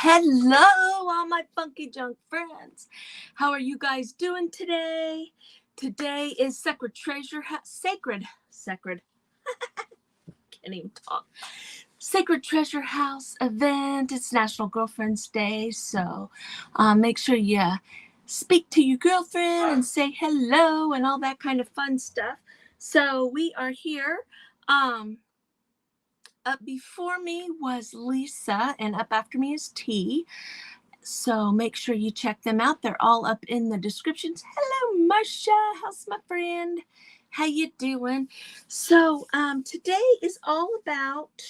Hello, all my funky junk friends. How are you guys doing today? Today is Sacred Treasure House. Sacred. Can't even talk. Sacred Treasure House event. It's National Girlfriend's Day, so make sure you speak to your girlfriend and say hello and all that kind of fun stuff. So we are here. Up before me was Lisa, and up after me is T. So make sure you check them out. They're all up in the descriptions. Hello, Marcia. How's my friend? How you doing? So today is all about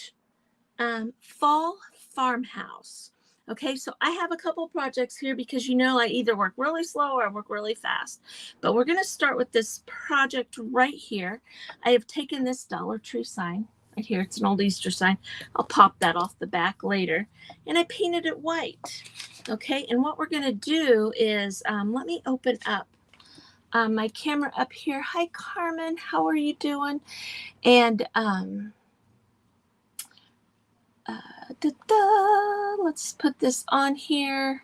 Fall Farmhouse. Okay, so I have a couple projects here because I either work really slow or I work really fast. But we're going to start with this project right here. I have taken this Dollar Tree sign right here. It's an old Easter sign. I'll pop that off the back later. And I painted it white. Okay, and what we're going to do is, let me open up my camera up here. Hi, Carmen. How are you doing? And let's put this on here.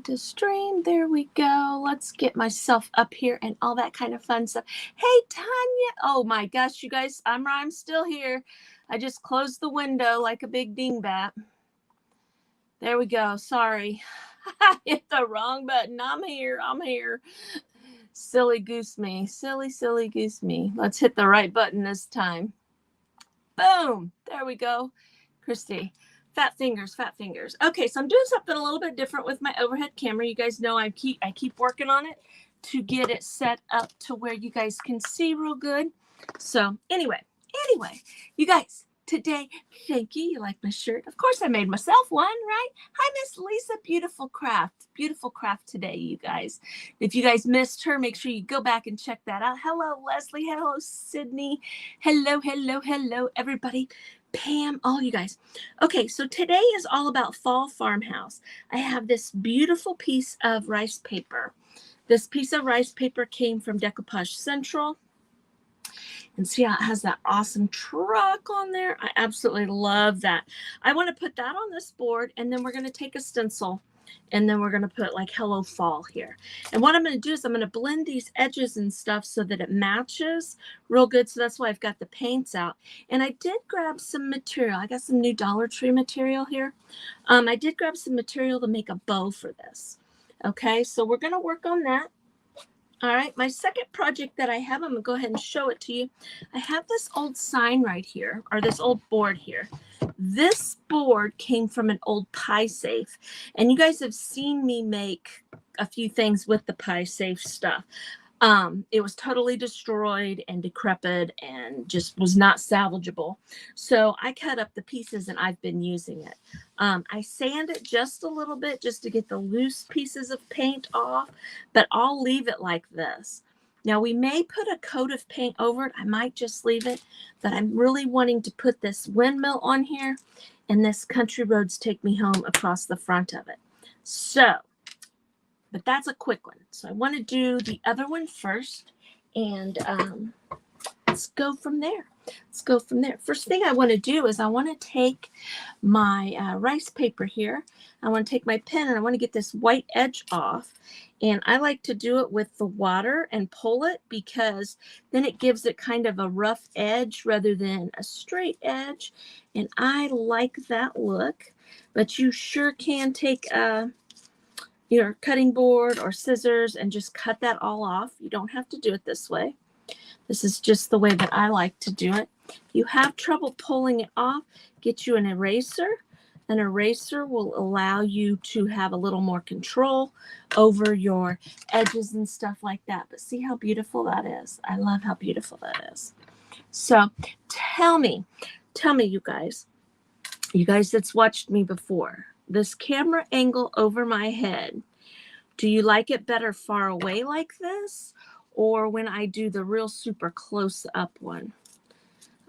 To stream, there we go. Let's get myself up here and all that kind of fun stuff. Hey, Tanya. Oh my gosh, you guys, I'm still here. I just closed the window like a big dingbat. There we go. Sorry. I hit the wrong button. I'm here. Silly goose me. Silly goose me. Let's hit the right button this time. Boom. There we go. Christy. Fat fingers. Okay, so I'm doing something a little bit different with my overhead camera. You guys know I keep working on it to get it set up to where you guys can see real good. So anyway, you guys, today, thank you. You like my shirt? Of course, I made myself one, right? Hi, Miss Lisa. Beautiful craft today, you guys. If you guys missed her, make sure you go back and check that out. Hello, Leslie. Hello, Sydney. Hello, everybody. Pam, all you guys. Okay, so today is all about Fall Farmhouse. I have this beautiful piece of rice paper. This piece of rice paper came from Decoupage Central. And see how it has that awesome truck on there? I absolutely love that. I want to put that on this board, and then we're going to take a stencil, and then we're going to put like Hello Fall here. And what I'm going to do is I'm going to blend these edges and stuff so that it matches real good. So that's why I've got the paints out. And I did grab some material. I got some new Dollar Tree material here. I did grab some material to make a bow for this. Okay, so we're going to work on that. All right, my second project that I have, I'm going to go ahead and show it to you. I have this old sign right here, or this old board here. This board came from an old pie safe, and you guys have seen me make a few things with the pie safe stuff. It was totally destroyed and decrepit and just was not salvageable. So I cut up the pieces and I've been using it. I sand it just a little bit just to get the loose pieces of paint off, but I'll leave it like this. Now we may put a coat of paint over it. I might just leave it, but I'm really wanting to put this windmill on here and this Country Roads Take Me Home across the front of it. But that's a quick one. So I want to do the other one first. And let's go from there. First thing I want to do is I want to take my rice paper here. I want to take my pen and I want to get this white edge off. And I like to do it with the water and pull it because then it gives it kind of a rough edge rather than a straight edge. And I like that look. But you sure can take your cutting board or scissors and just cut that all off. You don't have to do it this way. This is just the way that I like to do it. If you have trouble pulling it off, get you an eraser. An eraser will allow you to have a little more control over your edges and stuff like that. But see how beautiful that is? I love how beautiful that is. So tell me you guys that's watched me before, this camera angle over my head, do you like it better far away like this or when I do the real super close up one?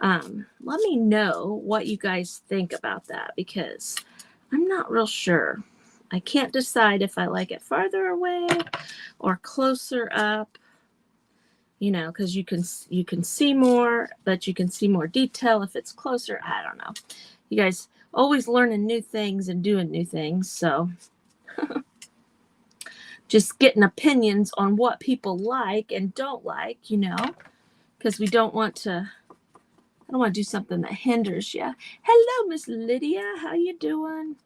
Let me know what you guys think about that because I'm not real sure. I can't decide if I like it farther away or closer up. you know, because you can see more, but you can see more detail if it's closer. I don't know. You guys always learning new things and doing new things, so just getting opinions on what people like and don't like, you know, because we don't want to. I don't want to do something that hinders you. Hello, Miss Lydia. How you doing?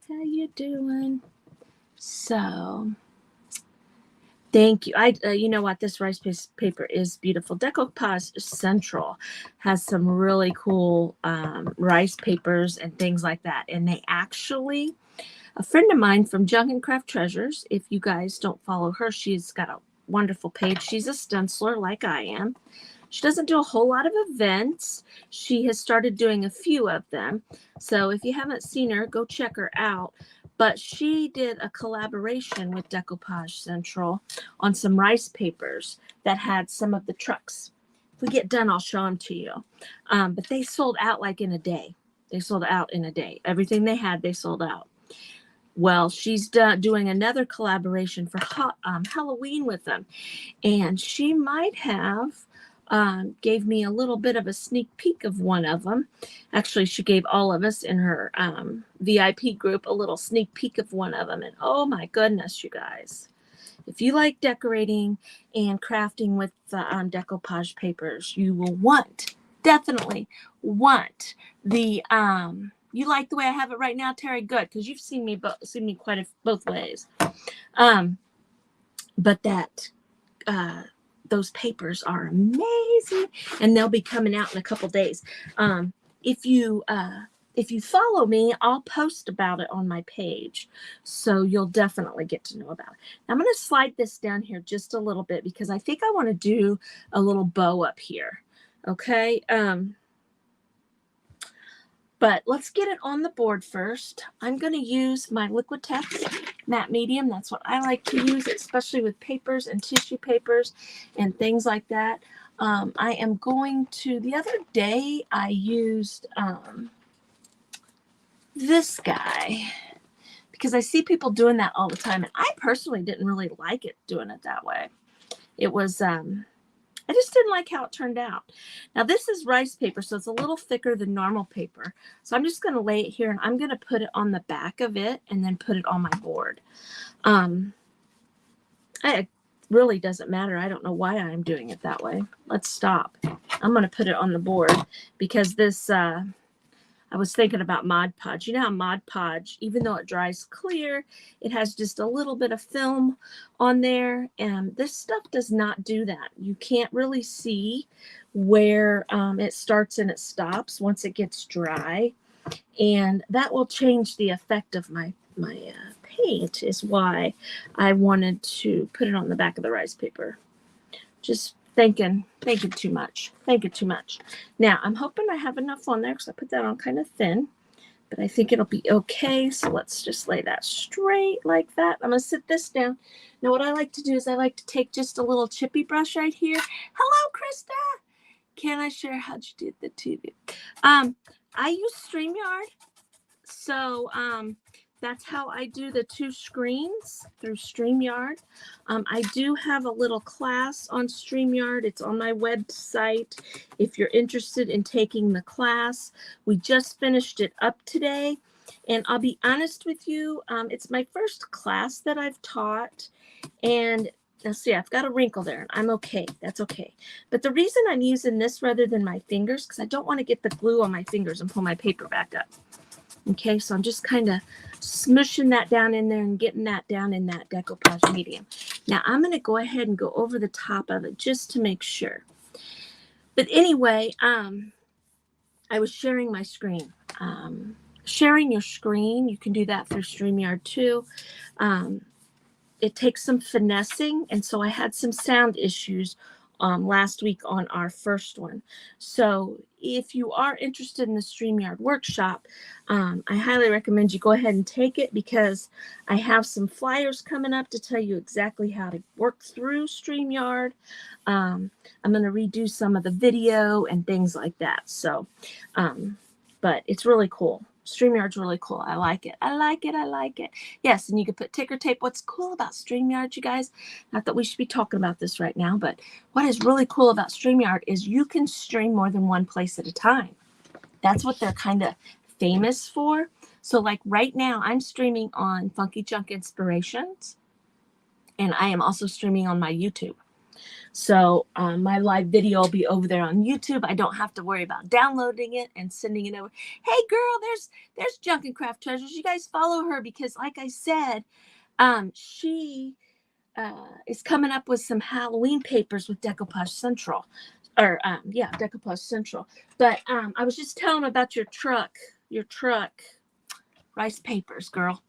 How you doing? So, thank you. You know what? This rice paper is beautiful. Decoupage Central has some really cool rice papers and things like that. And they actually, a friend of mine from Junk and Craft Treasures, if you guys don't follow her, she's got a wonderful page. She's a stenciler like I am. She doesn't do a whole lot of events. She has started doing a few of them. So if you haven't seen her, go check her out. But she did a collaboration with Decoupage Central on some rice papers that had some of the trucks. If we get done, I'll show them to you. But they sold out like in a day. They sold out in a day. Everything they had, they sold out. Well, she's doing another collaboration for Halloween with them. And she might have gave me a little bit of a sneak peek of one of them. Actually, she gave all of us in her VIP group a little sneak peek of one of them. And oh my goodness, you guys. If you like decorating and crafting with decoupage papers, you will definitely want the, you like the way I have it right now, Terry? Good, because you've seen me both ways. But that, those papers are amazing, and they'll be coming out in a couple days. If you follow me, I'll post about it on my page, so you'll definitely get to know about it. Now, I'm going to slide this down here just a little bit because I think I want to do a little bow up here. Okay. But let's get it on the board first. I'm going to use my Liquitex matte medium. That's what I like to use, especially with papers and tissue papers and things like that. I am going to, the other day I used this guy because I see people doing that all the time. And I personally didn't really like it doing it that way. It was, I just didn't like how it turned out. Now, this is rice paper, so it's a little thicker than normal paper. So I'm just going to lay it here, and I'm going to put it on the back of it and then put it on my board. It really doesn't matter. I don't know why I'm doing it that way. Let's stop. I'm going to put it on the board because this, I was thinking about Mod Podge. You know how Mod Podge, even though it dries clear, it has just a little bit of film on there. And this stuff does not do that. You can't really see where it starts and it stops once it gets dry. And that will change the effect of my paint, is why I wanted to put it on the back of the rice paper. Just thinking too much. Now, I'm hoping I have enough on there because I put that on kind of thin, but I think it'll be okay. So let's just lay that straight like that. I'm going to sit this down. Now, what I like to do is I like to take just a little chippy brush right here. Hello, Krista. Can I share how'd you do the TV? I use StreamYard. So, that's how I do the two screens, through StreamYard. I do have a little class on StreamYard. It's on my website if you're interested in taking the class. We just finished it up today. And I'll be honest with you, it's my first class that I've taught. And now see, I've got a wrinkle there. And I'm okay. That's okay. But the reason I'm using this rather than my fingers, because I don't want to get the glue on my fingers and pull my paper back up. Okay, so I'm just kind of smushing that down in there and getting that down in that decoupage medium. Now I'm going to go ahead and go over the top of it just to make sure. But anyway, I was sharing my screen. Sharing your screen, you can do that through StreamYard too. It takes some finessing, and so I had some sound issues last week on our first one. So if you are interested in the StreamYard workshop, I highly recommend you go ahead and take it, because I have some flyers coming up to tell you exactly how to work through StreamYard. I'm going to redo some of the video and things like that. So, but it's really cool. StreamYard's really cool. I like it. I like it. I like it. Yes, and you can put ticker tape. What's cool about StreamYard, you guys, not that we should be talking about this right now, but what is really cool about StreamYard is you can stream more than one place at a time. That's what they're kind of famous for. So like right now, I'm streaming on Funky Junk Inspirations, and I am also streaming on my YouTube. So my live video will be over there on YouTube. I don't have to worry about downloading it and sending it over. Hey girl, there's Junk and Craft Treasures. You guys follow her because like I said, she is coming up with some Halloween papers with Decoupage Central. Or Decoupage Central. But I was just telling about your truck rice papers, girl.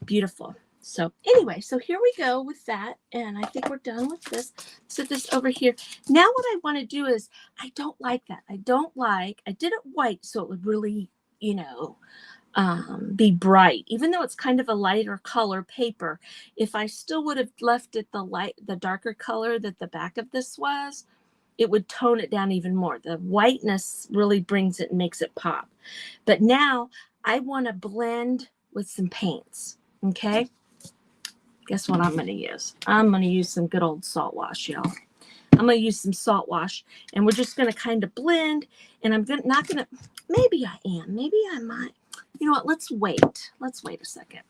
Beautiful. So anyway, so here we go with that. And I think we're done with this. Set this over here. Now what I want to do is, I don't like that. I did it white so it would really, be bright. Even though it's kind of a lighter color paper, if I still would have left it the darker color that the back of this was, it would tone it down even more. The whiteness really brings it and makes it pop. But now I want to blend with some paints. Okay. Guess what I'm going to use? I'm going to use some good old salt wash, y'all. I'm going to use some salt wash, and we're just going to kind of blend. And I'm not going to, maybe I am. Maybe I might. You know what? Let's wait. Let's wait a second.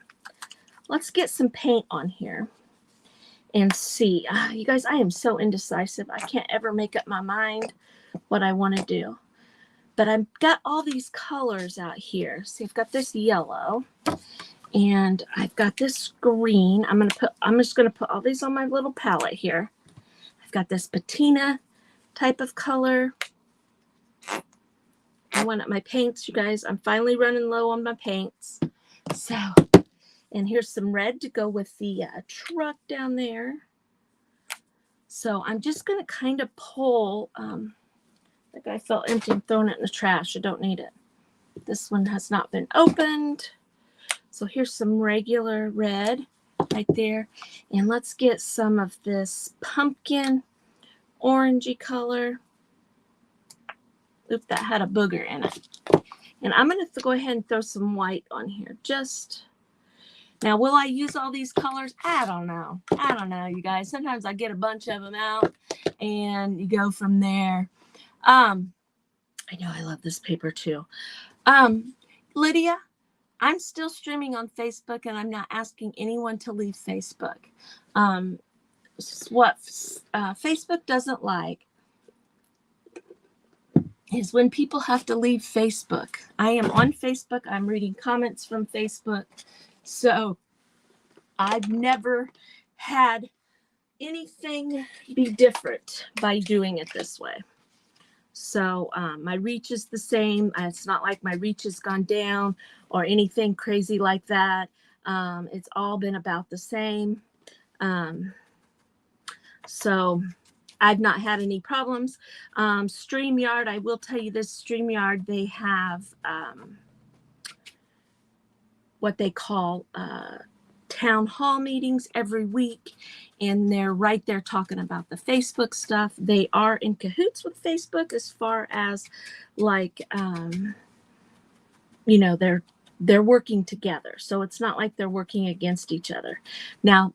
Let's get some paint on here and see. You guys, I am so indecisive. I can't ever make up my mind what I want to do. But I've got all these colors out here. See, I've got this yellow. And I've got this green. I'm just gonna put all these on my little palette here. I've got this patina type of color. I want my paints, you guys. I'm finally running low on my paints. So, and here's some red to go with the truck down there. So I'm just gonna kind of pull. The guy felt empty and thrown it in the trash. I don't need it. This one has not been opened. So here's some regular red right there. And let's get some of this pumpkin orangey color. Oop, that had a booger in it. And I'm going to go ahead and throw some white on here. Now, will I use all these colors? I don't know. You guys. Sometimes I get a bunch of them out and you go from there. I know I love this paper too. Lydia, I'm still streaming on Facebook, and I'm not asking anyone to leave Facebook. What Facebook doesn't like is when people have to leave Facebook. I am on Facebook. I'm reading comments from Facebook. So I've never had anything be different by doing it this way. So my reach is the same. It's not like my reach has gone down or anything crazy like that. It's all been about the same. So I've not had any problems. StreamYard, I will tell you this, StreamYard, they have what they call town hall meetings every week, and they're right there talking about the Facebook stuff. They are in cahoots with Facebook as far as like they're working together, so it's not like they're working against each other. Now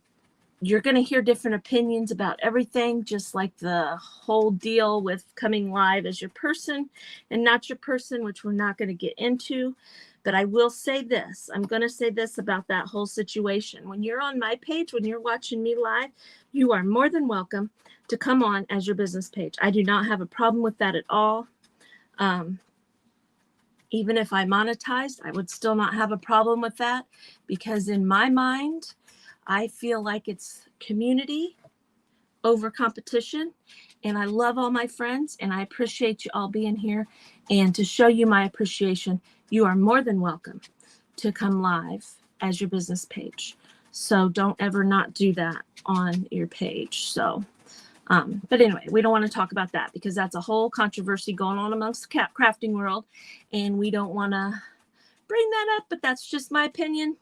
you're going to hear different opinions about everything, just like the whole deal with coming live as your person and not your person, which we're not going to get into. But I will say this. I'm going to say this about that whole situation. When you're on my page, when you're watching me live, you are more than welcome to come on as your business page. I do not have a problem with that at all. Even if I monetized, I would still not have a problem with that, because in my mind, I feel like it's community over competition. And I love all my friends, and I appreciate you all being here. And to show you my appreciation, you are more than welcome to come live as your business page. So don't ever not do that on your page. So, but anyway, we don't want to talk about that because that's a whole controversy going on amongst the crafting world, and we don't want to bring that up, but that's just my opinion.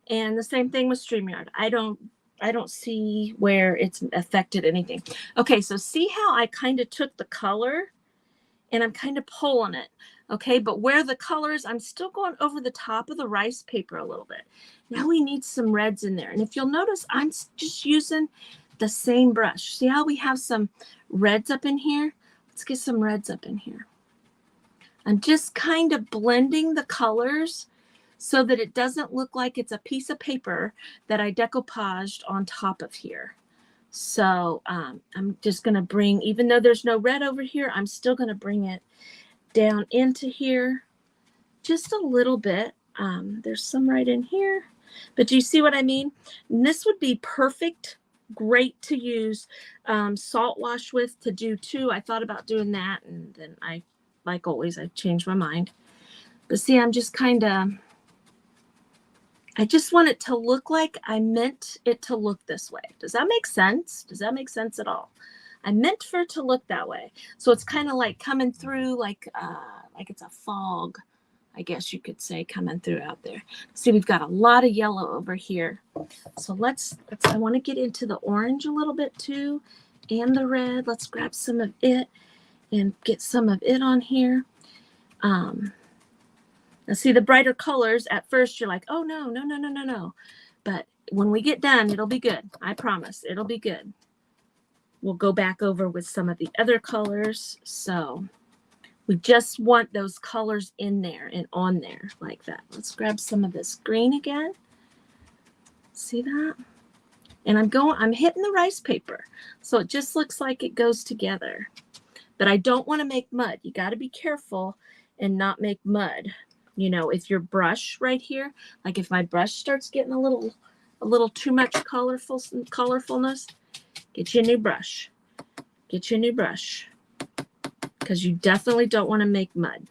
And the same thing with StreamYard. I don't see where it's affected anything. Okay, so see how I kind of took the color and I'm kind of pulling it. Okay, but where the colors, I'm still going over the top of the rice paper a little bit. Now we need some reds in there. And if you'll notice, I'm just using the same brush. See how we have some reds up in here? Let's get some reds up in here. I'm just kind of blending the colors so that it doesn't look like it's a piece of paper that I decoupaged on top of here. So I'm just going to bring, even though there's no red over here, I'm still going to bring it down into here just a little bit. There's some right in here, but do you see what I mean? And this would be perfect, great to use salt wash with to do too. I thought about doing that, and then I, like always, I changed my mind. But see, I'm just kind of, I just want it to look like I meant it to look this way. Does that make sense? Does that make sense at all? I meant for it to look that way. So it's kind of like coming through like it's a fog, I guess you could say, coming through out there. See, we've got a lot of yellow over here. So let's I want to get into the orange a little bit too, and the red. Let's grab some of it and get some of it on here. Now see, the brighter colors, at first you're like, oh no. But when we get done, it'll be good. I promise, it'll be good. We'll go back over with some of the other colors. So we just want those colors in there and on there like that. Let's grab some of this green again. See that? And I'm hitting the rice paper. So it just looks like it goes together. But I don't want to make mud. You got to be careful and not make mud. You know, if your brush right here, like if my brush starts getting a little too much colorfulness, get you a new brush. Get you a new brush, because you definitely don't want to make mud.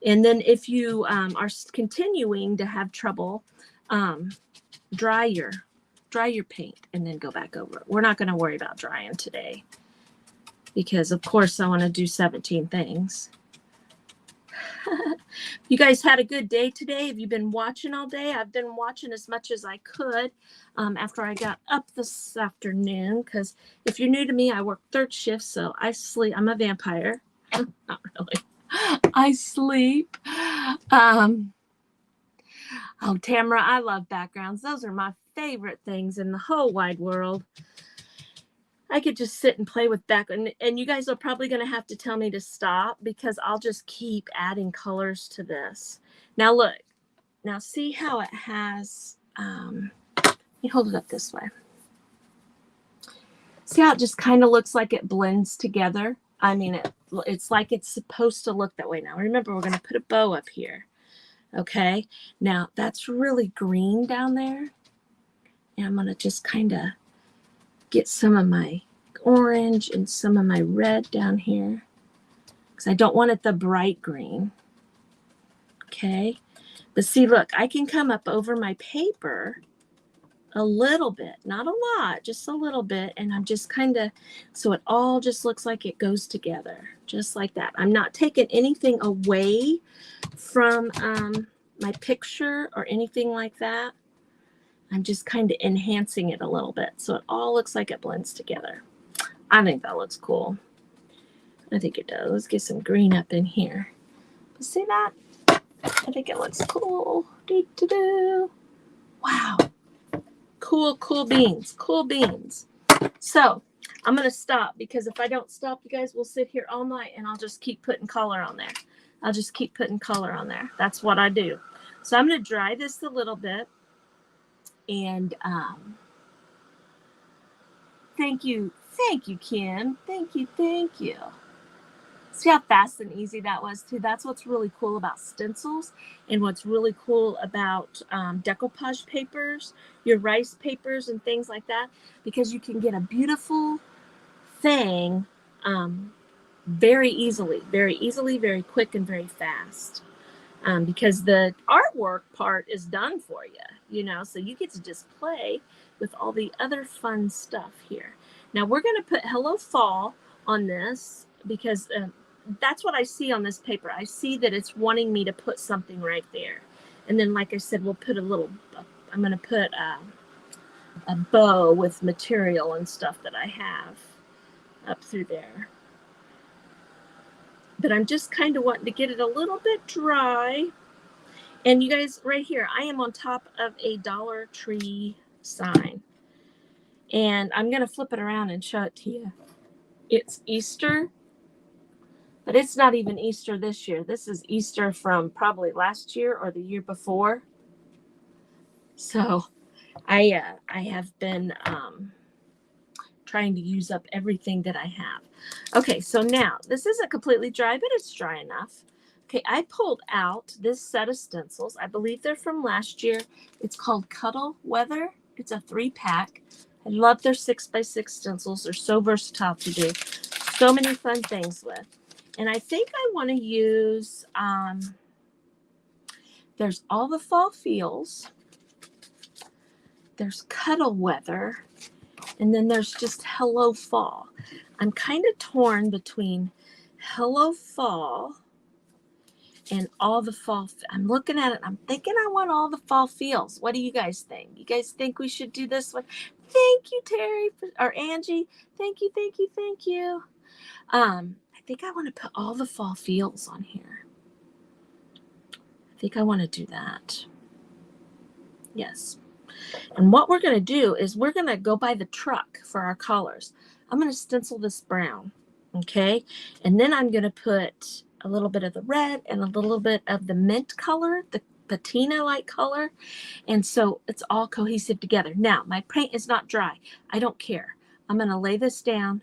And then if you are continuing to have trouble, dry your paint and then go back over it. We're not going to worry about drying today because, of course, I want to do 17 things. You guys had a good day today? Have you been watching all day? I've been watching as much as I could after I got up this afternoon, because if you're new to me, I work third shift, so I sleep. I'm a vampire. Not really. I sleep. Oh, Tamara, I love backgrounds. Those are my favorite things in the whole wide world. I could just sit and play with background, and you guys are probably going to have to tell me to stop because I'll just keep adding colors to this. Now look, now see how it has, let me hold it up this way. See how it just kind of looks like it blends together? I mean, it's like it's supposed to look that way. Now remember, we're going to put a bow up here. Okay, now that's really green down there, and I'm going to just kind of get some of my orange and some of my red down here because I don't want it the bright green. Okay, but see, look, I can come up over my paper a little bit, not a lot, just a little bit, and I'm just kind of, so it all just looks like it goes together, just like that. I'm not taking anything away from my picture or anything like that. I'm just kind of enhancing it a little bit so it all looks like it blends together. I think that looks cool. I think it does. Let's get some green up in here. See that? I think it looks cool. Wow. Cool beans. Cool beans. So I'm going to stop because if I don't stop, you guys will sit here all night and I'll just keep putting color on there. I'll just keep putting color on there. That's what I do. So I'm going to dry this a little bit. And thank you, Kim. Thank you. See how fast and easy that was too? That's what's really cool about stencils, and what's really cool about decoupage papers, your rice papers and things like that, because you can get a beautiful thing very easily, very quick and very fast. Because the artwork part is done for you, you know, so you get to just play with all the other fun stuff here. Now we're going to put Hello Fall on this because that's what I see on this paper. I see that it's wanting me to put something right there. And then, like I said, we'll put I'm going to put a bow with material and stuff that I have up through there. but I'm just kind of wanting to get it a little bit dry. And you guys, right here, I am on top of a Dollar Tree sign. And I'm going to flip it around and show it to you. It's Easter, but it's not even Easter this year. This is Easter from probably last year or the year before. So I have been trying to use up everything that I have. Okay, so now this isn't completely dry, but it's dry enough. Okay, I pulled out this set of stencils. I believe they're from last year. It's called Cuddle Weather. It's a 3-pack. I love their 6x6 stencils. They're so versatile to do so many fun things with. And I think I want to use, there's All the Fall Feels. There's Cuddle Weather. And then there's just Hello Fall. I'm kind of torn between Hello Fall and All the Fall. I'm looking at it. I'm thinking I want All the Fall Feels. What do you guys think? You guys think we should do this one? Thank you, Terry, or Angie. Thank you, thank you, thank you. I think I want to put All the Fall Feels on here. I think I want to do that. Yes. And what we're going to do is we're going to go by the truck for our colors. I'm going to stencil this brown, okay? And then I'm going to put a little bit of the red and a little bit of the mint color, the patina-like color. And so it's all cohesive together. Now, my paint is not dry. I don't care. I'm going to lay this down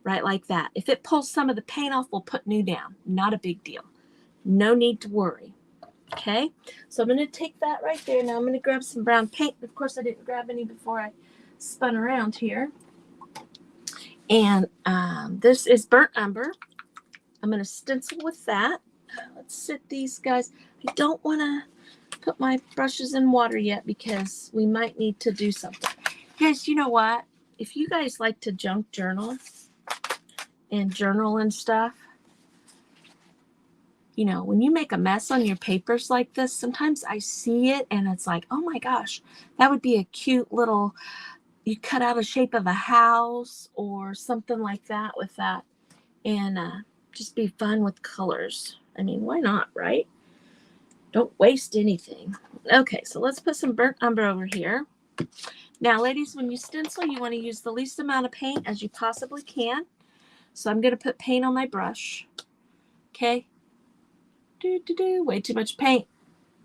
right like that. If it pulls some of the paint off, we'll put new down. Not a big deal. No need to worry. Okay, so I'm going to take that right there. Now I'm going to grab some brown paint. Of course, I didn't grab any before I spun around here. And this is burnt umber. I'm going to stencil with that. Let's sit these guys. I don't want to put my brushes in water yet because we might need to do something. Guys, you know what? If you guys like to junk journal and stuff, you know, when you make a mess on your papers like this, sometimes I see it and it's like, oh my gosh, that would be a cute little, you cut out a shape of a house or something like that with that. And just be fun with colors. I mean, why not, right? Don't waste anything. Okay, so let's put some burnt umber over here. Now, ladies, when you stencil, you want to use the least amount of paint as you possibly can. So I'm going to put paint on my brush. Okay. Way too much paint.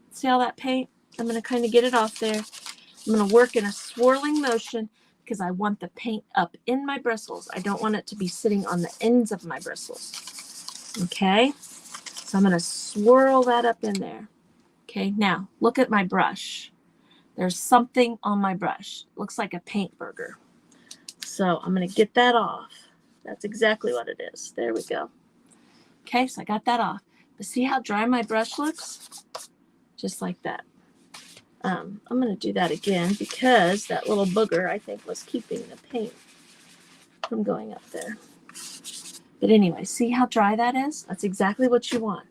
See all that paint? I'm going to kind of get it off there. I'm going to work in a swirling motion because I want the paint up in my bristles. I don't want it to be sitting on the ends of my bristles. Okay? So I'm going to swirl that up in there. Okay, now look at my brush. There's something on my brush. It looks like a paint burger. So I'm going to get that off. That's exactly what it is. There we go. Okay, so I got that off. But see how dry my brush looks? Just like that. I'm going to do that again because that little booger, I think, was keeping the paint from going up there. But anyway, see how dry that is? That's exactly what you want.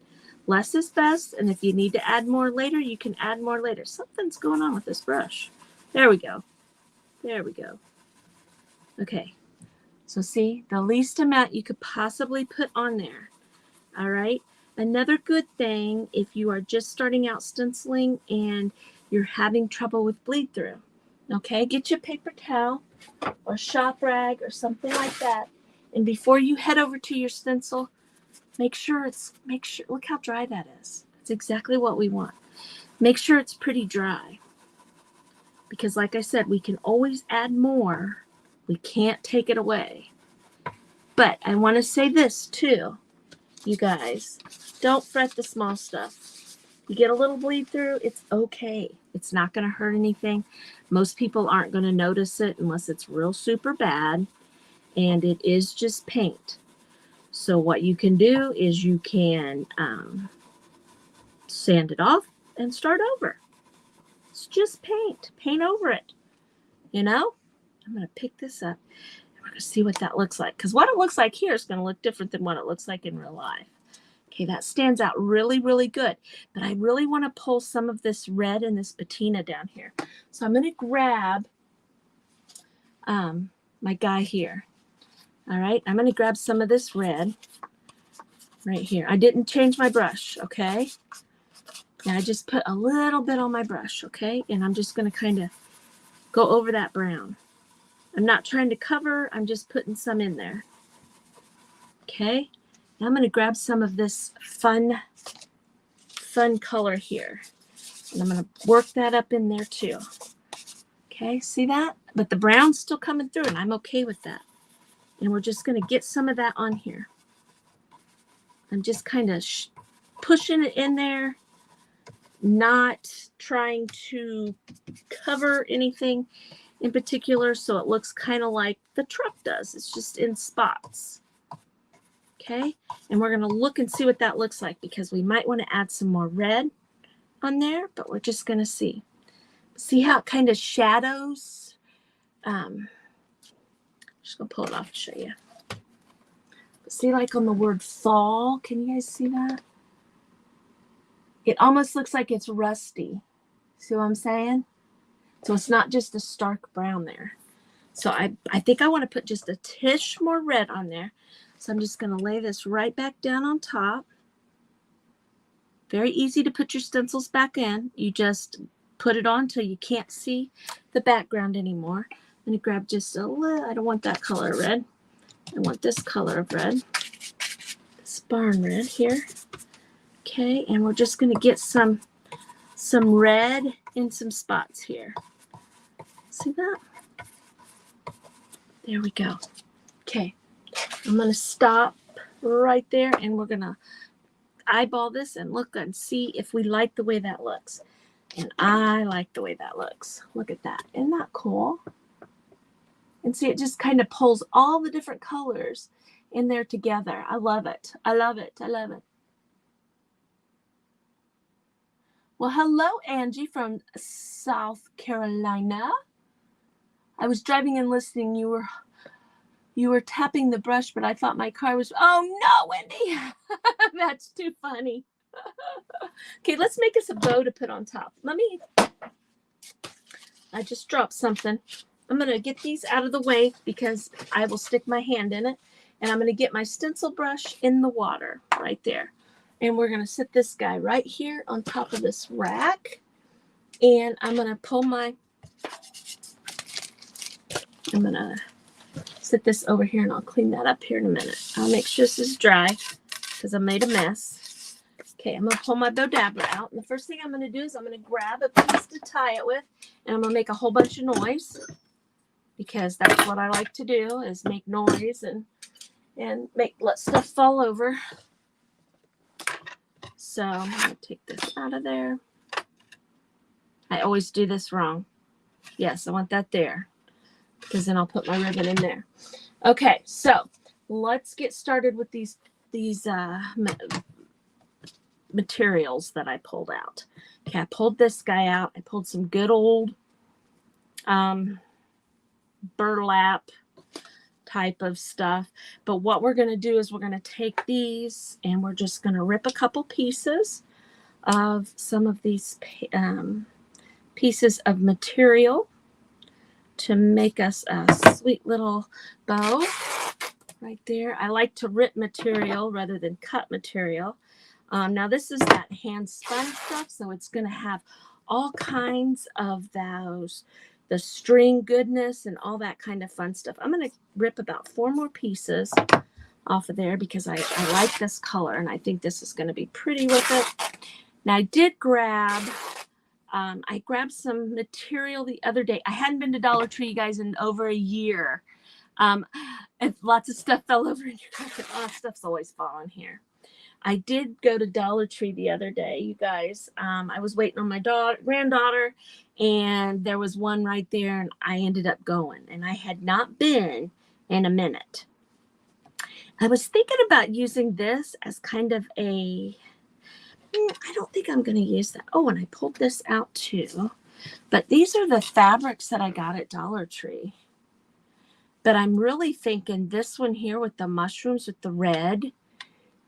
Less is best, and if you need to add more later, you can add more later. Something's going on with this brush. There we go. There we go. Okay. So see, the least amount you could possibly put on there. All right. Another good thing, if you are just starting out stenciling and you're having trouble with bleed through, okay, get you a paper towel or shop rag or something like that. And before you head over to your stencil, make sure, look how dry that is. That's exactly what we want. Make sure it's pretty dry. Because like I said, we can always add more. We can't take it away. But I want to say this too. You guys, don't fret the small stuff. You get a little bleed through, it's okay. It's not going to hurt anything. Most people aren't going to notice it unless it's real super bad. And it is just paint. So what you can do is you can sand it off and start over. It's just paint. Paint over it. You know? I'm going to pick this up. We're going to see what that looks like. Because what it looks like here is going to look different than what it looks like in real life. Okay, that stands out really, really good. But I really want to pull some of this red and this patina down here. So I'm going to grab my guy here. All right, I'm going to grab some of this red. right here. I didn't change my brush, okay? And I just put a little bit on my brush, okay? And I'm just going to kind of go over that brown. I'm not trying to cover. I'm just putting some in there. Okay? Now I'm going to grab some of this fun color here. And I'm going to work that up in there too. Okay, see that? But the brown's still coming through, and I'm okay with that. And we're just going to get some of that on here. I'm just kind of pushing it in there, not trying to cover anything in particular, so it looks kind of like the truck does. It's just in spots. Okay, and we're going to look and see what that looks like, because we might want to add some more red on there, but we're just going to see. See how it kind of shadows? Just going to pull it off to show you. See, like on the word fall, can you guys see that? It almost looks like it's rusty. See what I'm saying? So it's not just a stark brown there. So I think I want to put just a tish more red on there. So I'm just going to lay this right back down on top. Very easy to put your stencils back in. You just put it on till you can't see the background anymore. I'm going to grab just a little, I don't want that color of red. I want this color of red. This barn red here. Okay, and we're just going to get some red in some spots here. See that? There we go. Okay, I'm going to stop right there, and we're going to eyeball this and look and see if we like the way that looks. And I like the way that looks. Look at that. Isn't that cool? And see, it just kind of pulls all the different colors in there together. I love it. I love it. I love it. Well, hello, Angie from South Carolina. I was driving and listening. You were tapping the brush, but I thought my car was. Oh no, Wendy! That's too funny. Okay, let's make us a bow to put on top. I just dropped something. I'm going to get these out of the way because I will stick my hand in it. And I'm going to get my stencil brush in the water right there. And we're going to sit this guy right here on top of this rack. And I'm going to pull I'm going to sit this over here, and I'll clean that up here in a minute. I'll make sure this is dry because I made a mess. Okay, I'm going to pull my bow dabber out. And the first thing I'm going to do is I'm going to grab a piece to tie it with. And I'm going to make a whole bunch of noise, because that's what I like to do, is make noise and let stuff fall over. So I'm going to take this out of there. I always do this wrong. Yes, I want that there, because then I'll put my ribbon in there. Okay, so let's get started with these materials that I pulled out. Okay, I pulled this guy out. I pulled some good old burlap type of stuff. But what we're going to do is we're going to take these, and we're just going to rip a couple pieces of some of these pieces of material to make us a sweet little bow right there. I like to rip material rather than cut material. Now this is that hand spun stuff, so it's going to have all kinds of those, the string goodness and all that kind of fun stuff. I'm going to rip about 4 more pieces off of there because I like this color, and I think this is going to be pretty with it. Now I did grab, I grabbed some material the other day. I hadn't been to Dollar Tree, you guys, in over a year. And lots of stuff fell over in your pocket. A lot of stuff's always falling here. I did go to Dollar Tree the other day, you guys. I was waiting on my granddaughter, and there was one right there, and I ended up going. And I had not been in a minute. I was thinking about using this as kind of a, I don't think I'm going to use that. Oh, and I pulled this out too. But these are the fabrics that I got at Dollar Tree. But I'm really thinking this one here with the mushrooms with the red,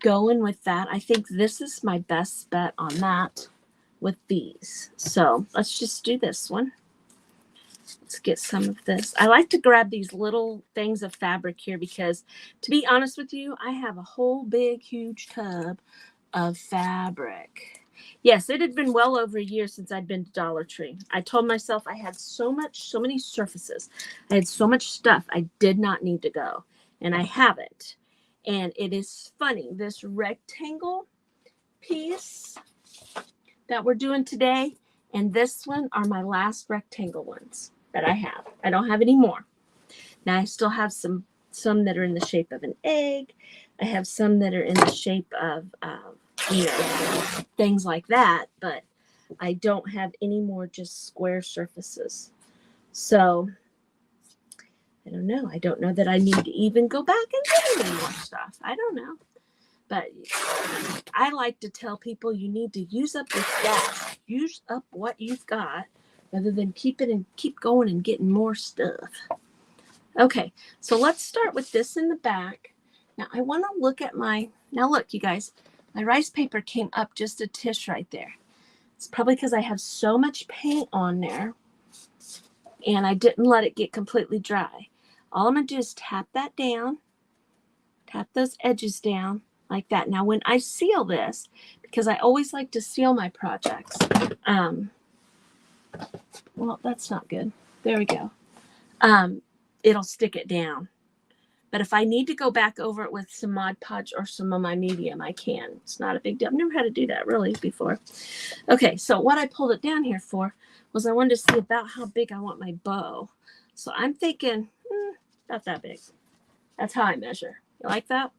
going with that. I think this is my best bet on that with these. So let's just do this one. Let's get some of this. I like to grab these little things of fabric here because, to be honest with you, I have a whole big, huge tub of fabric. Yes, it had been well over a year since I'd been to Dollar Tree. I told myself I had so many surfaces. I had so much stuff I did not need to go, and I haven't. And it is funny, this rectangle piece that we're doing today and this one are my last rectangle ones that I have. I don't have any more. Now I still have some that are in the shape of an egg. I have some that are in the shape of things like that, but I don't have any more just square surfaces. So I don't know. I don't know that I need to even go back and get any more stuff. I don't know. But I like to tell people you need to use up your stash. Use up what you've got rather than keep going and getting more stuff. Okay, so let's start with this in the back. Now I want to look at now look, you guys, my rice paper came up just a tish right there. It's probably because I have so much paint on there and I didn't let it get completely dry. All I'm going to do is tap that down, tap those edges down like that. Now when I seal this, because I always like to seal my projects, well, that's not good. There we go. It'll stick it down. But if I need to go back over it with some Mod Podge or some of my medium, I can. It's not a big deal. I've never had to do that really before. Okay, so what I pulled it down here for was I wanted to see about how big I want my bow. So I'm thinking, not that big. That's how I measure. You like that?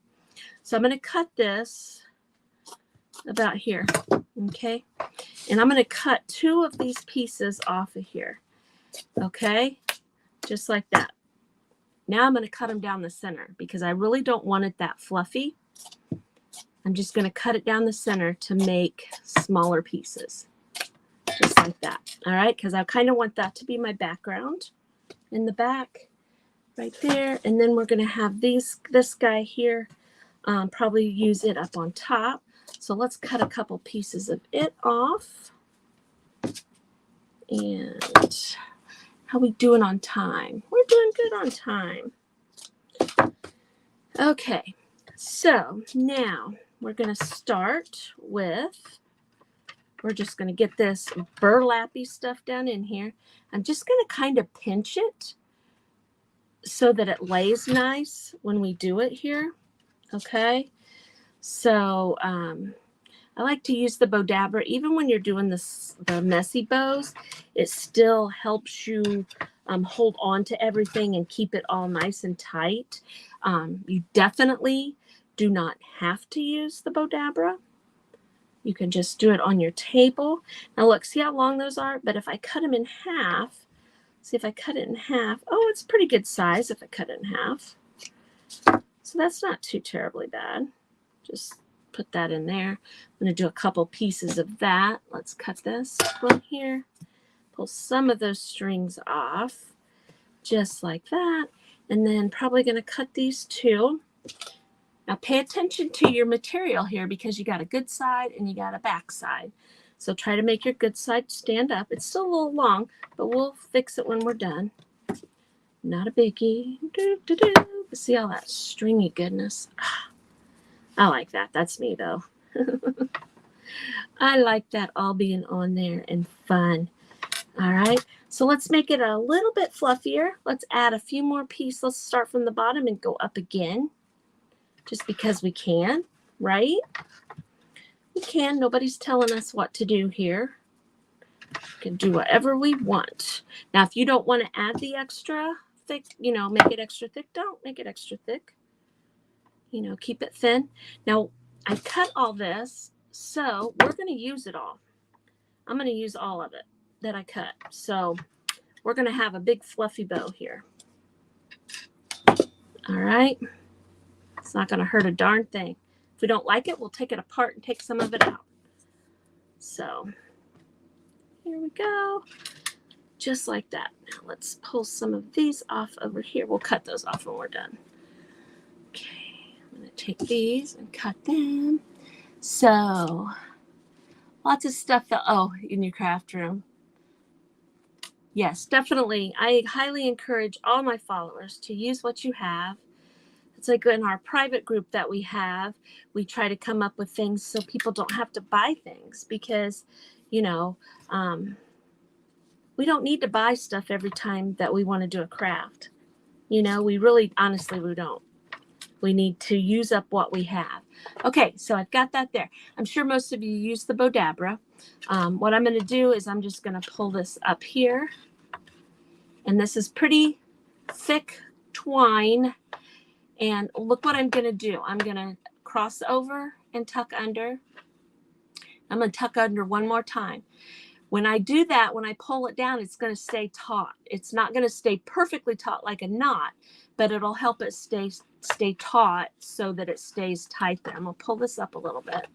So I'm going to cut this about here, okay? And I'm going to cut 2 of these pieces off of here, okay? Just like that. Now I'm going to cut them down the center because I really don't want it that fluffy. I'm just going to cut it down the center to make smaller pieces, just like that. All right, because I kind of want that to be my background in the back right there. And then we're going to have this guy here, probably use it up on top. So let's cut a couple pieces of it off. And how we doing on time? We're doing good on time. Okay, so now we're going to start with, we're just going to get this burlappy stuff down in here. I'm just going to kind of pinch it so that it lays nice when we do it here. Okay, so I like to use the bow dabber even when you're doing the messy bows. It still helps you hold on to everything and keep it all nice and tight. You definitely do not have to use the bow dabber. You can just do it on your table. Now look, see how long those are? But if I cut them in half, see if I cut it in half. Oh, it's pretty good size if I cut it in half. So that's not too terribly bad. Just put that in there. I'm going to do a couple pieces of that. Let's cut this one here. Pull some of those strings off, just like that. And then probably going to cut these 2. Now pay attention to your material here because you got a good side and you got a back side. So try to make your good side stand up. It's still a little long, but we'll fix it when we're done. Not a biggie. See all that stringy goodness? I like that. That's me though. I like that all being on there and fun. All right. So let's make it a little bit fluffier. Let's add a few more pieces. Let's start from the bottom and go up again. Just because we can, right? We can. Nobody's telling us what to do here. We can do whatever we want. Now, if you don't want to add the extra thick, make it extra thick, don't make it extra thick. Keep it thin. Now, I cut all this, so we're going to use it all. I'm going to use all of it that I cut. So we're going to have a big fluffy bow here. All right. It's not going to hurt a darn thing. If we don't like it, we'll take it apart and take some of it out. So here we go. Just like that. Now let's pull some of these off over here. We'll cut those off when we're done. Okay, I'm going to take these and cut them. So lots of stuff in your craft room. Yes, definitely. I highly encourage all my followers to use what you have. It's like in our private group that we have, we try to come up with things so people don't have to buy things because, you know, we don't need to buy stuff every time that we want to do a craft. You know, we really, honestly, we don't. We need to use up what we have. Okay, so I've got that there. I'm sure most of you use the Bodabra. What I'm going to do is I'm just going to pull this up here. And this is pretty thick twine. And look what I'm going to do. I'm going to cross over and tuck under. I'm going to tuck under one more time. When I do that, when I pull it down, it's going to stay taut. It's not going to stay perfectly taut like a knot, but it'll help it stay taut so that it stays tight there. I'm going to pull this up a little bit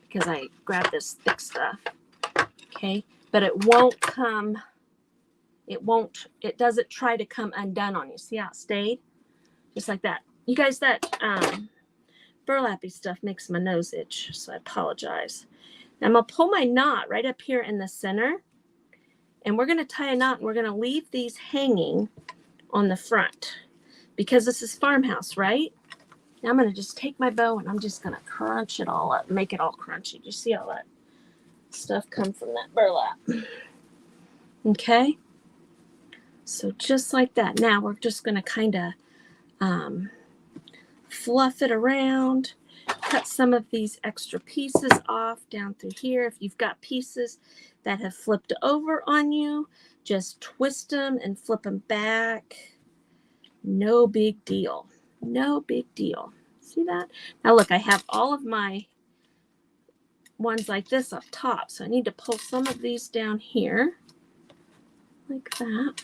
because I grabbed this thick stuff. Okay, but it won't come, it doesn't try to come undone on you. See how it stayed? Just like that. You guys, that burlappy stuff makes my nose itch, so I apologize. Now I'm going to pull my knot right up here in the center, and we're going to tie a knot, and we're going to leave these hanging on the front because this is farmhouse, right? Now I'm going to just take my bow, and I'm just going to crunch it all up, make it all crunchy. You see all that stuff come from that burlap? Okay? So just like that. Now we're just going to kind of fluff it around, cut some of these extra pieces off down through here. If you've got pieces that have flipped over on you, just twist them and flip them back. No big deal. No big deal. See that? Now look, I have all of my ones like this up top, so I need to pull some of these down here like that.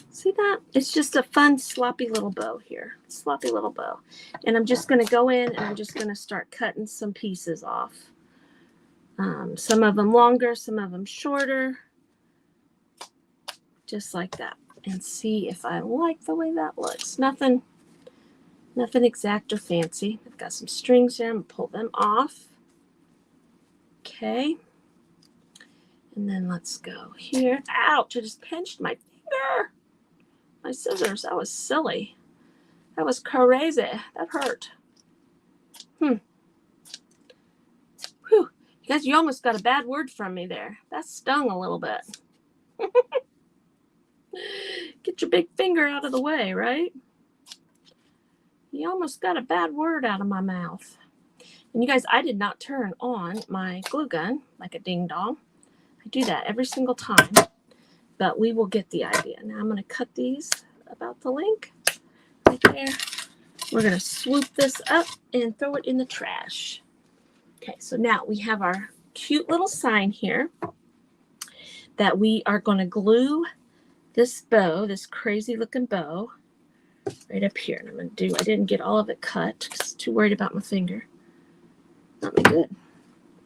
See that? It's just a fun sloppy little bow here. Sloppy little bow. And I'm just going to go in and I'm just going to start cutting some pieces off. Some of them longer, some of them shorter. Just like that. And see if I like the way that looks. Nothing exact or fancy. I've got some strings here. I'm going to pull them off. Okay. And then let's go here. Ouch, I just pinched my finger. My scissors, that was silly. That was crazy. That hurt. Whew. You guys, you almost got a bad word from me there. That stung a little bit. Get your big finger out of the way, right? You almost got a bad word out of my mouth. And you guys, I did not turn on my glue gun like a ding dong. I do that every single time. But we will get the idea. Now I'm going to cut these about the length right there. We're going to swoop this up and throw it in the trash. Okay, so now we have our cute little sign here that we are going to glue this bow, this crazy looking bow, right up here. And I'm going to do, I didn't get all of it cut because I'm too worried about my finger. Got me good.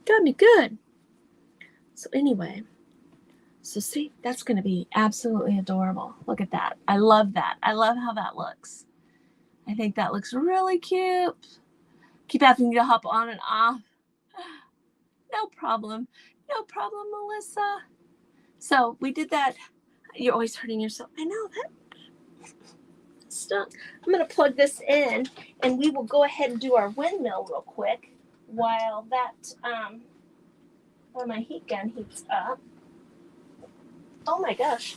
Got me good. So anyway. So see, that's going to be absolutely adorable. Look at that. I love that. I love how that looks. I think that looks really cute. Keep having to hop on and off. No problem. No problem, Melissa. So we did that. You're always hurting yourself. I know that stunk. I'm going to plug this in, and we will go ahead and do our windmill real quick while that, while my heat gun heats up. Oh my gosh.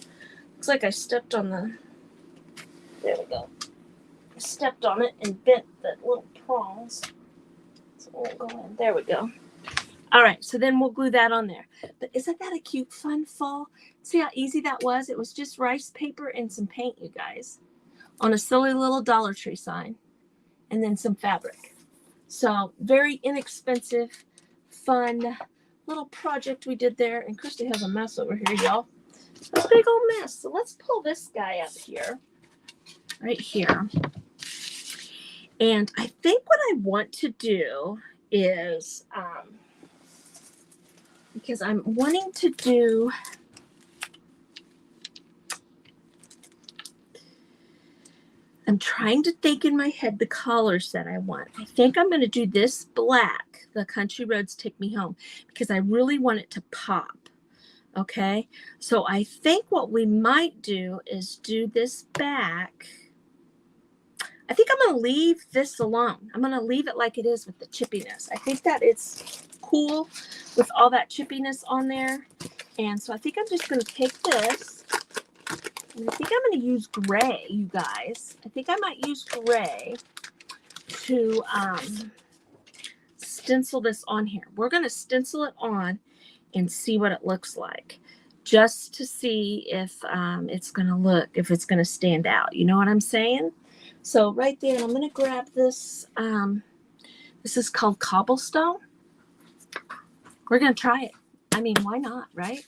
Looks like I stepped on the, there we go. I stepped on it and bent the little prongs. So it won't go in. There we go. All right, so then we'll glue that on there. But isn't that a cute, fun fall? See how easy that was? It was just rice paper and some paint, you guys, on a silly little Dollar Tree sign, and then some fabric. So very inexpensive, fun little project we did there. And Christy has a mess over here, y'all. A big old mess. So let's pull this guy up here, right here. And I think what I want to do is, because I'm wanting to do, I'm trying to think in my head the colors that I want. I think I'm going to do this black, the Country Roads Take Me Home, because I really want it to pop. Okay, so I think what we might do is do this back. I think I'm going to leave this alone. I'm going to leave it like it is with the chippiness. I think that it's cool with all that chippiness on there. And so I think I'm just going to take this, and I think I'm going to use gray, you guys. I think I might use gray to stencil this on here. We're going to stencil it on and see what it looks like, just to see if it's going to look, if it's going to stand out. You know what I'm saying? So right there, I'm going to grab this. This is called Cobblestone. We're going to try it. I mean, why not, right?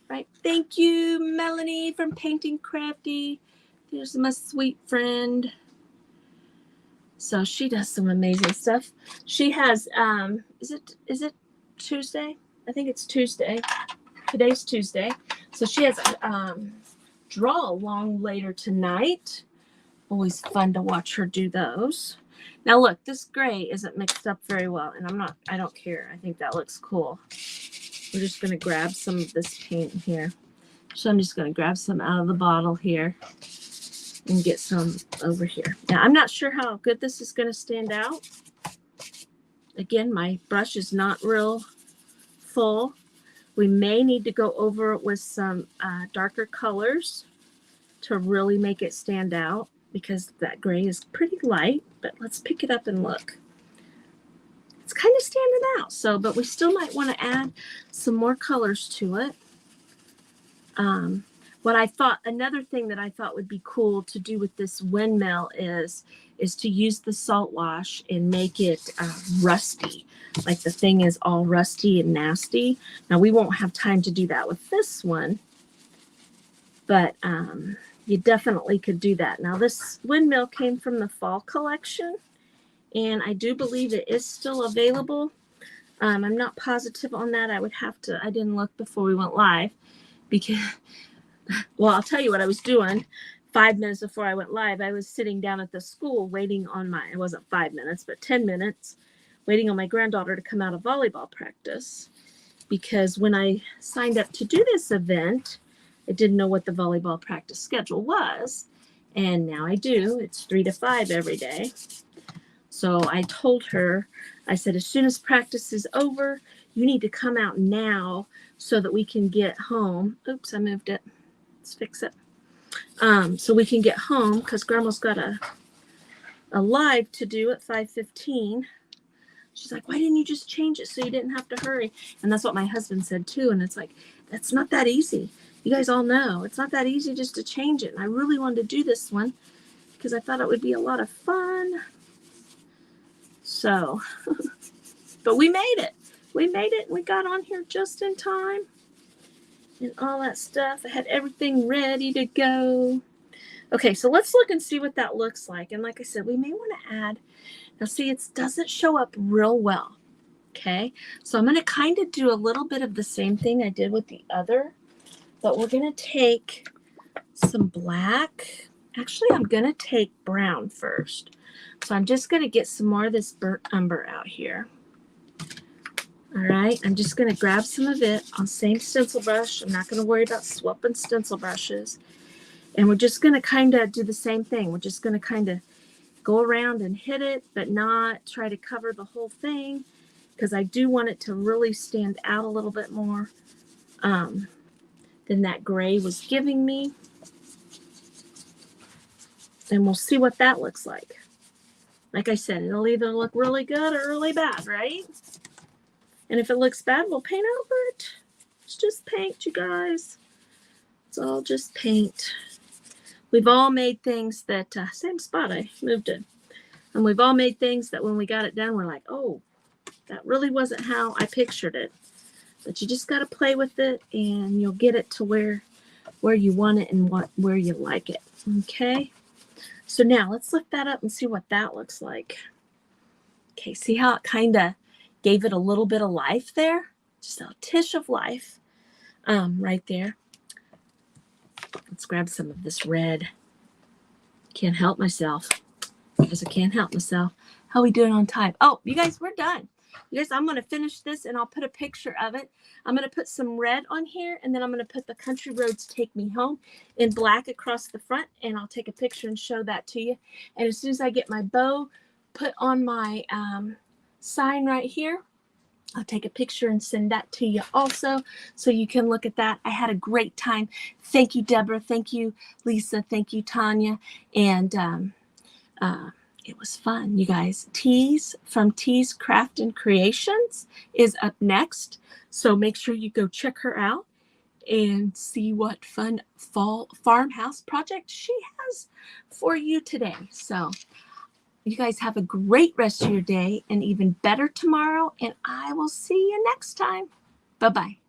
Right. Thank you, Melanie from Painting Crafty. There's my sweet friend. So she does some amazing stuff. She has, is it Tuesday? I think it's Tuesday. Today's Tuesday. So she has draw along later tonight. Always fun to watch her do those. Now look, this gray isn't mixed up very well, and I don't care. I think that looks cool. We're just going to grab some of this paint here. So I'm just going to grab some out of the bottle here and get some over here. Now I'm not sure how good this is going to stand out. Again, my brush is not real full. We may need to go over it with some darker colors to really make it stand out, because that gray is pretty light, but let's pick it up and look. It's kind of standing out. So, but we still might want to add some more colors to it. What I thought, another thing that I thought would be cool to do with this windmill is to use the salt wash and make it rusty. Like the thing is all rusty and nasty. Now we won't have time to do that with this one, but you definitely could do that. Now this windmill came from the fall collection, and I do believe it is still available. I'm not positive on that. I didn't look before we went live, because, well, I'll tell you what I was doing. 5 minutes before I went live, I was sitting down at the school waiting on it wasn't 5 minutes, but 10 minutes, waiting on my granddaughter to come out of volleyball practice. Because when I signed up to do this event, I didn't know what the volleyball practice schedule was. And now I do. It's 3 to 5 every day. So I told her, I said, as soon as practice is over, you need to come out now so that we can get home. Oops, I moved it. Let's fix it. So we can get home, because Grandma's got a live to do at 5:15. She's like, why didn't you just change it so you didn't have to hurry? And that's what my husband said too. And it's like, that's not that easy. You guys all know it's not that easy just to change it. And I really wanted to do this one because I thought it would be a lot of fun. So, but we made it. We made it. We got on here just in time and all that stuff. I had everything ready to go. Okay, so let's look and see what that looks like. And like I said, we may want to add. Now see, it doesn't show up real well. Okay, so I'm going to kind of do a little bit of the same thing I did with the other, but we're going to take some black. Actually, I'm going to take brown first. So I'm just going to get some more of this burnt umber out here. All right, I'm just going to grab some of it on the same stencil brush. I'm not going to worry about swapping stencil brushes. And we're just going to kind of do the same thing. We're just going to kind of go around and hit it, but not try to cover the whole thing, because I do want it to really stand out a little bit more than that gray was giving me. And we'll see what that looks like. Like I said, it'll either look really good or really bad, right? And if it looks bad, we'll paint over it. It's just paint, you guys. It's all just paint. We've all made things that, same spot, I moved it. And we've all made things that when we got it done, we're like, oh, that really wasn't how I pictured it. But you just got to play with it, and you'll get it to where you want it and where you like it. Okay? So now let's lift that up and see what that looks like. Okay, see how it kind of gave it a little bit of life there? Just a tish of life right there. Let's grab some of this red. Can't help myself. Because I can't help myself. How are we doing on time? Oh, you guys, we're done. You guys, I'm going to finish this and I'll put a picture of it. I'm going to put some red on here, and then I'm going to put the Country Roads Take Me Home in black across the front, and I'll take a picture and show that to you. And as soon as I get my bow put on my sign right here, I'll take a picture and send that to you also, so you can look at that. I had a great time. Thank you, Deborah. Thank you, Lisa. Thank you, Tanya. And it was fun, you guys. Tees from Tees Craft and Creations is up next. So make sure you go check her out and see what fun fall farmhouse project she has for you today. So you guys have a great rest of your day and even better tomorrow. And I will see you next time. Bye-bye.